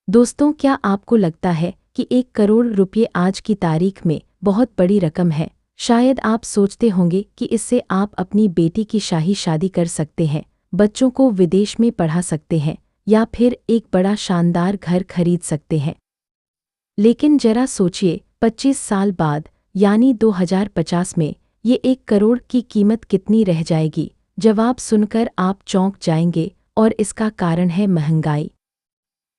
दोस्तों, क्या आपको लगता है कि 1 करोड़ रुपये आज की तारीख में बहुत बड़ी रकम है? शायद आप सोचते होंगे कि इससे आप अपनी बेटी की शाही शादी कर सकते हैं, बच्चों को विदेश में पढ़ा सकते हैं या फिर एक बड़ा शानदार घर खरीद सकते हैं। लेकिन जरा सोचिए, 25 साल बाद यानी 2050 में ये 1 करोड़ की कीमत कितनी रह जाएगी? जवाब सुनकर आप चौंक जाएंगे और इसका कारण है महंगाई।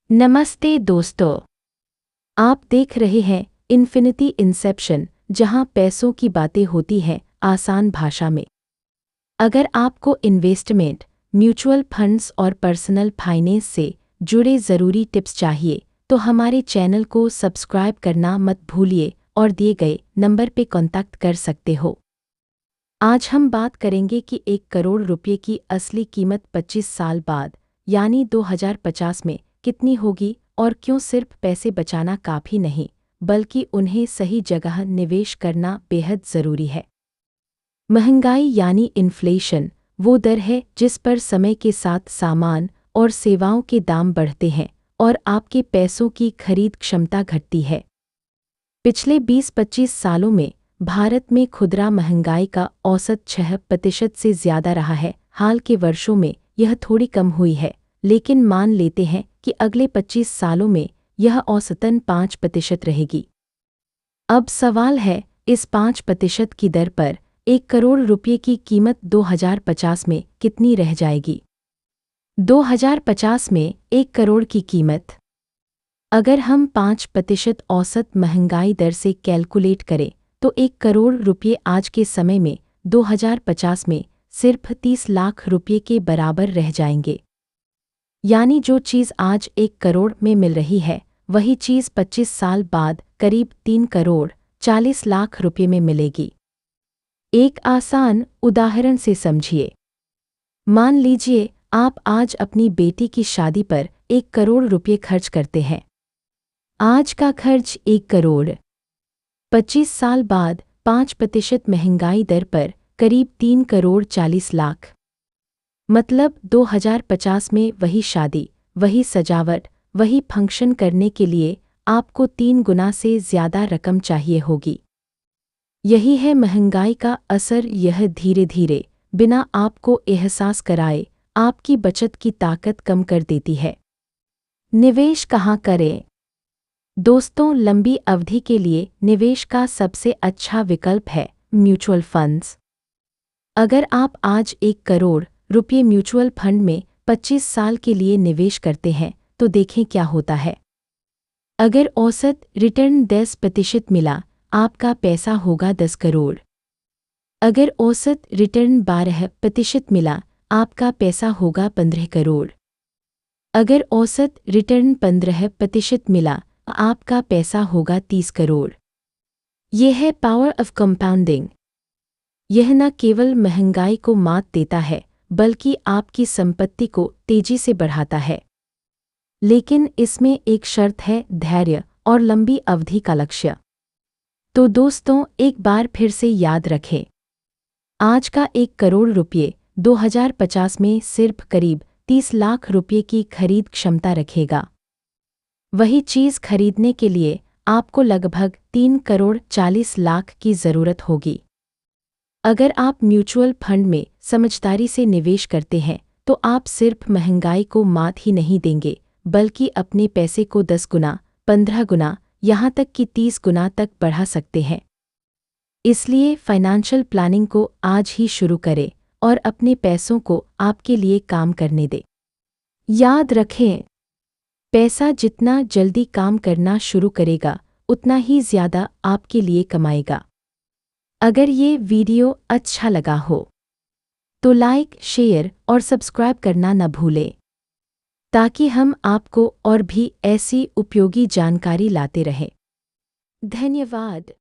नमस्ते दोस्तों, आप देख रहे हैं इन्फिनिटी इंसेप्शन, जहां पैसों की बातें होती हैं आसान भाषा में। अगर आपको इन्वेस्टमेंट, म्यूचुअल फंड्स और पर्सनल फाइनेंस से जुड़े ज़रूरी टिप्स चाहिए तो हमारे चैनल को सब्सक्राइब करना मत भूलिए और दिए गए नंबर पे कॉन्टैक्ट कर सकते हो। आज हम बात करेंगे कि 1 करोड़ रुपये की असली कीमत 25 साल बाद यानी 2050 में कितनी होगी और क्यों सिर्फ पैसे बचाना काफ़ी नहीं, बल्कि उन्हें सही जगह निवेश करना बेहद ज़रूरी है। महंगाई यानी इन्फ्लेशन वो दर है जिस पर समय के साथ सामान और सेवाओं के दाम बढ़ते हैं और आपके पैसों की खरीद क्षमता घटती है। पिछले 20-25 सालों में भारत में खुदरा महंगाई का औसत 6% से ज़्यादा रहा है। हाल के वर्षों में यह थोड़ी कम हुई है, लेकिन मान लेते हैं कि अगले 25 सालों में यह औसतन 5% रहेगी। अब सवाल है, इस 5% की दर पर 1 करोड़ रुपये की कीमत 2050 में कितनी रह जाएगी? 2050 में 1 करोड़ की कीमत अगर हम 5% औसत महंगाई दर से कैलकुलेट करें तो 1 करोड़ रुपये आज के समय में 2050 में सिर्फ 30 लाख रुपये के बराबर रह जाएंगे। यानी जो चीज़ आज 1 करोड़ में मिल रही है, वही चीज़ 25 साल बाद करीब 3 करोड़ 40 लाख रुपये में मिलेगी। एक आसान उदाहरण से समझिए। मान लीजिए आप आज अपनी बेटी की शादी पर 1 करोड़ रुपये खर्च करते हैं। आज का खर्च 1 करोड़। 25 साल बाद 5% महंगाई दर पर करीब 3 करोड़ 40 लाख। मतलब 2050 में वही शादी, वही सजावट, वही फंक्शन करने के लिए आपको 3 गुना से ज़्यादा रकम चाहिए होगी। यही है महंगाई का असर। यह धीरे धीरे बिना आपको एहसास कराए आपकी बचत की ताकत कम कर देती है। निवेश कहाँ करें? दोस्तों, लंबी अवधि के लिए निवेश का सबसे अच्छा विकल्प है म्यूचुअल फंड्स। अगर आप आज 1 करोड़ रुपये म्यूचुअल फंड में 25 साल के लिए निवेश करते हैं तो देखें क्या होता है। अगर औसत रिटर्न 10% मिला, आपका पैसा होगा 10 करोड़। अगर औसत रिटर्न 12% मिला, आपका पैसा होगा 15 करोड़। अगर औसत रिटर्न 15% मिला, आपका पैसा होगा 30 करोड़। यह है पावर ऑफ कंपाउंडिंग। यह न केवल महंगाई को मात देता है, बल्कि आपकी संपत्ति को तेजी से बढ़ाता है। लेकिन इसमें एक शर्त है, धैर्य और लंबी अवधि का लक्ष्य। तो दोस्तों, एक बार फिर से याद रखें, आज का 1 करोड़ रुपये 2050 में सिर्फ करीब 30 लाख रुपये की खरीद क्षमता रखेगा। वही चीज़ खरीदने के लिए आपको लगभग 3 करोड़ 40 लाख की ज़रूरत होगी। अगर आप म्यूचुअल फंड में समझदारी से निवेश करते हैं तो आप सिर्फ महंगाई को मात ही नहीं देंगे, बल्कि अपने पैसे को 10 गुना, 15 गुना, यहाँ तक कि 30 गुना तक बढ़ा सकते हैं। इसलिए फाइनेंशियल प्लानिंग को आज ही शुरू करें और अपने पैसों को आपके लिए काम करने दें। याद रखें, पैसा जितना जल्दी काम करना शुरू करेगा, उतना ही ज़्यादा आपके लिए कमाएगा। अगर ये वीडियो अच्छा लगा हो तो लाइक, शेयर और सब्सक्राइब करना न भूलें, ताकि हम आपको और भी ऐसी उपयोगी जानकारी लाते रहें। धन्यवाद।